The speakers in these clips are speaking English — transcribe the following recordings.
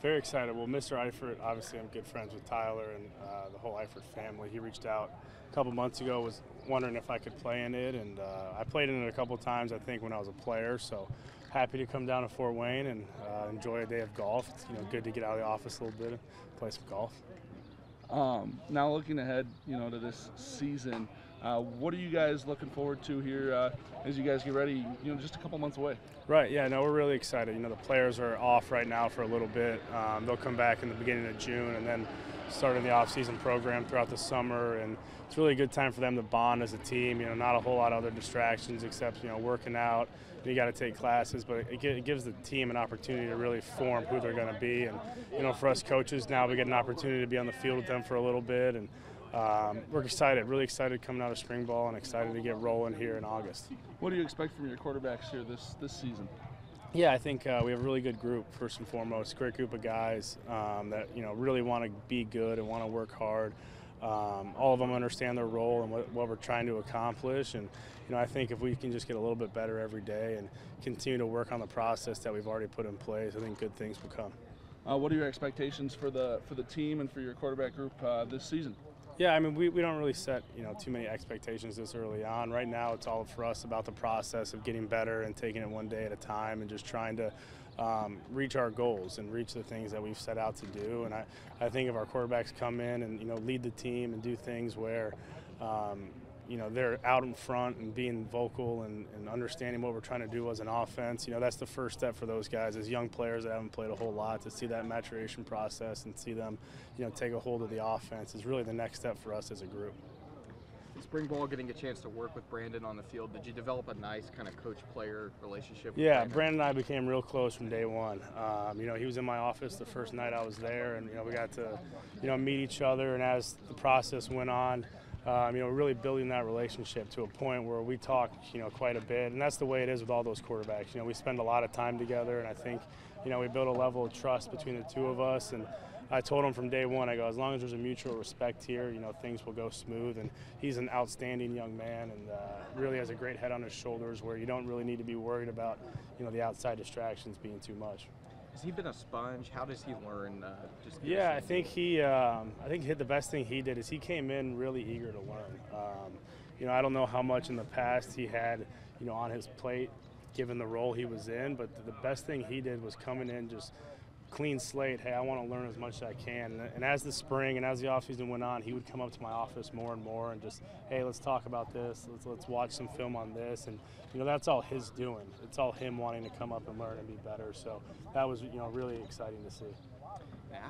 Very excited. Well, Mr. Eifert, obviously I'm good friends with Tyler and the whole Eifert family. He reached out a couple months ago, was wondering if I could play in it, and I played in it a couple times, I think, when I was a player. So happy to come down to Fort Wayne and enjoy a day of golf. It's good to get out of the office a little bit and play some golf. Now looking ahead, to this season, what are you guys looking forward to here as you guys get ready? Just a couple months away. Right. Yeah. No, we're really excited. The players are off right now for a little bit. They'll come back in the beginning of June and then starting the off-season program throughout the summer. And it's really a good time for them to bond as a team. Not a whole lot of other distractions except working out. You got to take classes, but it gives the team an opportunity to really form who they're going to be. And for us coaches now, we get an opportunity to be on the field with them for a little bit. And we're excited, really excited coming out of spring ball and excited to get rolling here in August. What do you expect from your quarterbacks here this season? Yeah, I think we have a really good group, first and foremost. Great group of guys that really want to be good and want to work hard. All of them understand their role and what we're trying to accomplish. And I think if we can just get a little bit better every day and continue to work on the process that we've already put in place, I think good things will come. What are your expectations for the team and for your quarterback group this season? Yeah, I mean, we don't really set, too many expectations this early on. Right now, it's all for us about the process of getting better and taking it one day at a time and just trying to reach our goals and reach the things that we've set out to do. And I think if our quarterbacks come in and, lead the team and do things where, they're out in front and being vocal and understanding what we're trying to do as an offense, that's the first step for those guys as young players that haven't played a whole lot, to see that maturation process and see them, take a hold of the offense is really the next step for us as a group. Spring ball, getting a chance to work with Brandon on the field, did you develop a nice kind of coach-player relationship with Yeah, Brandon and I became real close from day one. He was in my office the first night I was there, and we got to meet each other, and as the process went on, really building that relationship to a point where we talk, quite a bit. And that's the way it is with all those quarterbacks. We spend a lot of time together, and I think, we build a level of trust between the two of us. And I told him from day one, I go, as long as there's a mutual respect here, things will go smooth. And he's an outstanding young man and really has a great head on his shoulders where you don't really need to be worried about, the outside distractions being too much. Has he been a sponge? How does he learn? Yeah, I think the best thing he did is he came in really eager to learn. I don't know how much in the past he had, on his plate, given the role he was in, but the best thing he did was coming in just clean slate. Hey, I want to learn as much as I can. And as the spring and as the offseason went on, he would come up to my office more and more and just, hey, let's talk about this. Let's watch some film on this. And that's all his doing. It's all him wanting to come up and learn and be better. So that was really exciting to see.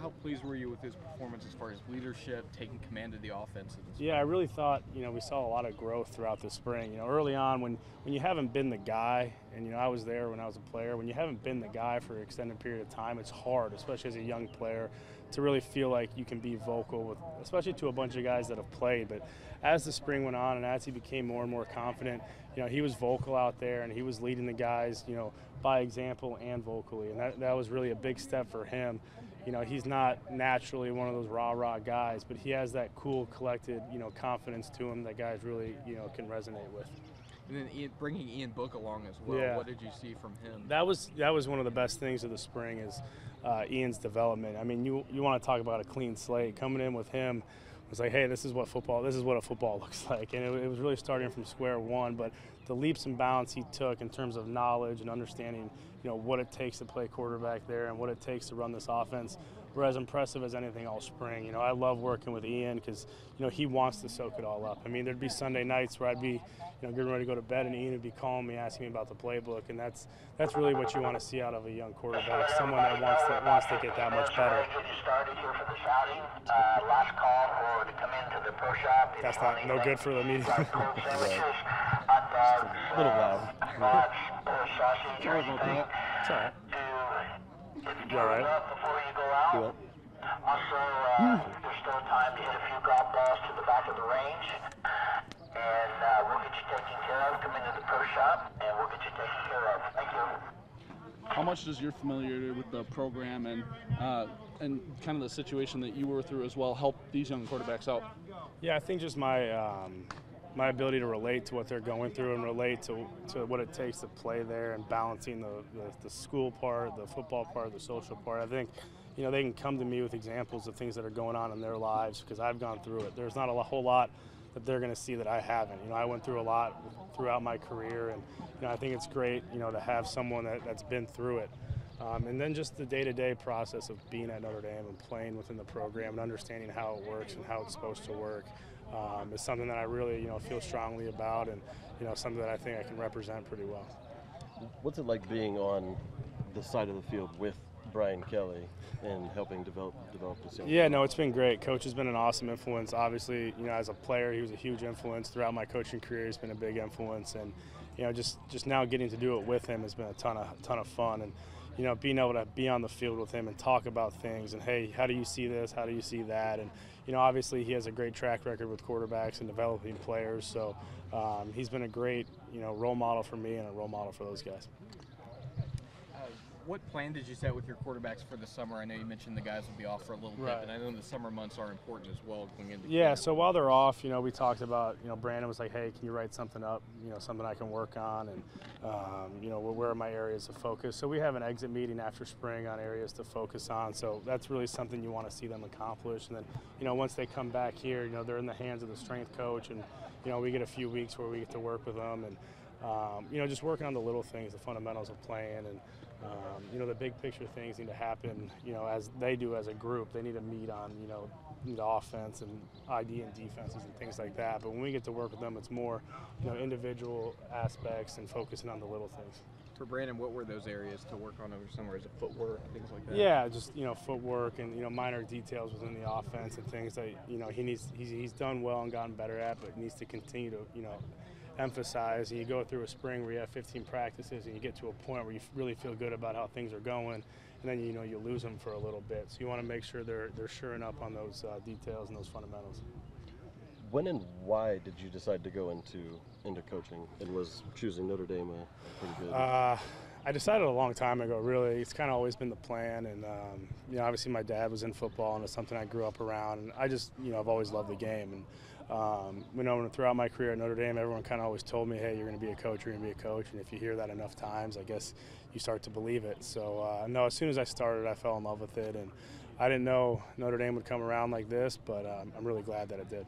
How pleased were you with his performance as far as leadership, taking command of the offense? Yeah, I really thought we saw a lot of growth throughout the spring. Early on when you haven't been the guy, and I was there when I was a player, when you haven't been the guy for an extended period of time, it's hard, especially as a young player, to really feel like you can be vocal with, especially to a bunch of guys that have played. But as the spring went on and as he became more and more confident, he was vocal out there and he was leading the guys, by example and vocally, and that was really a big step for him. He's not naturally one of those rah-rah guys, but he has that cool, collected, confidence to him that guys really, can resonate with. And then bringing Ian Book along as well. Yeah. What did you see from him? That was one of the best things of the spring is Ian's development. I mean, you want to talk about a clean slate. Coming in with him was like, hey, this is what a football looks like, and it was really starting from square one. But the leaps and bounds he took in terms of knowledge and understanding, what it takes to play quarterback there and what it takes to run this offense were as impressive as anything all spring. I love working with Ian because, he wants to soak it all up. I mean, there'd be Sunday nights where I'd be, getting ready to go to bed, and Ian would be calling me, asking me about the playbook, and that's really what you want to see out of a young quarterback, someone that wants to get that much better. Last call for to come into the pro shop. That's not no good for the media. A little loud. Sorry about that. It's all right. You all right? Before you go out. Cool. Also, there's still time to hit a few golf balls to the back of the range, and we'll get you taken care of. Come into the pro shop, and we'll get you taken care of. Thank you. How much does your familiarity with the program and kind of the situation that you were through as well help these young quarterbacks out? Yeah, I think just my ability to relate to what they're going through and relate to what it takes to play there and balancing the school part, the football part, the social part. I think, they can come to me with examples of things that are going on in their lives because I've gone through it. There's not a whole lot that they're going to see that I haven't. I went through a lot throughout my career, and I think it's great, to have someone that's been through it. And then just the day-to-day process of being at Notre Dame and playing within the program and understanding how it works and how it's supposed to work is something that I really, feel strongly about, and something that I think I can represent pretty well. What's it like being on the side of the field with Brian Kelly and helping develop this young Yeah, no, it's been great. Coach has been an awesome influence. Obviously, as a player, he was a huge influence throughout my coaching career. He's been a big influence, and just now getting to do it with him has been a ton of fun. And being able to be on the field with him and talk about things and, hey, how do you see this? How do you see that? And obviously he has a great track record with quarterbacks and developing players. So he's been a great role model for me and a role model for those guys. What plan did you set with your quarterbacks for the summer? I know you mentioned the guys will be off for a little bit, and I know the summer months are important as well going into Yeah, camp. so while they're off, we talked about, Brandon was like, hey, can you write something up, something I can work on, and, where are my areas of focus? So we have an exit meeting after spring on areas to focus on, so that's really something you want to see them accomplish. And then, once they come back here, they're in the hands of the strength coach, and, we get a few weeks where we get to work with them, and, just working on the little things, the fundamentals of playing, and, the big picture things need to happen, as they do as a group. They need to meet on, the offense and ID and defenses and things like that. But when we get to work with them, it's more, individual aspects and focusing on the little things. For Brandon, what were those areas to work on over summer? Is it footwork, things like that? Yeah, just, footwork and, minor details within the offense and things that, he's done well and gotten better at, but needs to continue to, emphasize. And you go through a spring where you have 15 practices and you get to a point where you really feel good about how things are going, and then you lose them for a little bit. So you want to make sure they're shoring up on those details and those fundamentals. When and why did you decide to go into coaching, and was choosing Notre Dame pretty good? I decided a long time ago, really. It's kind of always been the plan, and obviously my dad was in football, and it's something I grew up around, and I just, I've always loved the game. And throughout my career at Notre Dame, everyone kind of always told me, hey, you're going to be a coach, you're going to be a coach. And if you hear that enough times, I guess you start to believe it. So, no, as soon as I started, I fell in love with it. And I didn't know Notre Dame would come around like this, but I'm really glad that it did.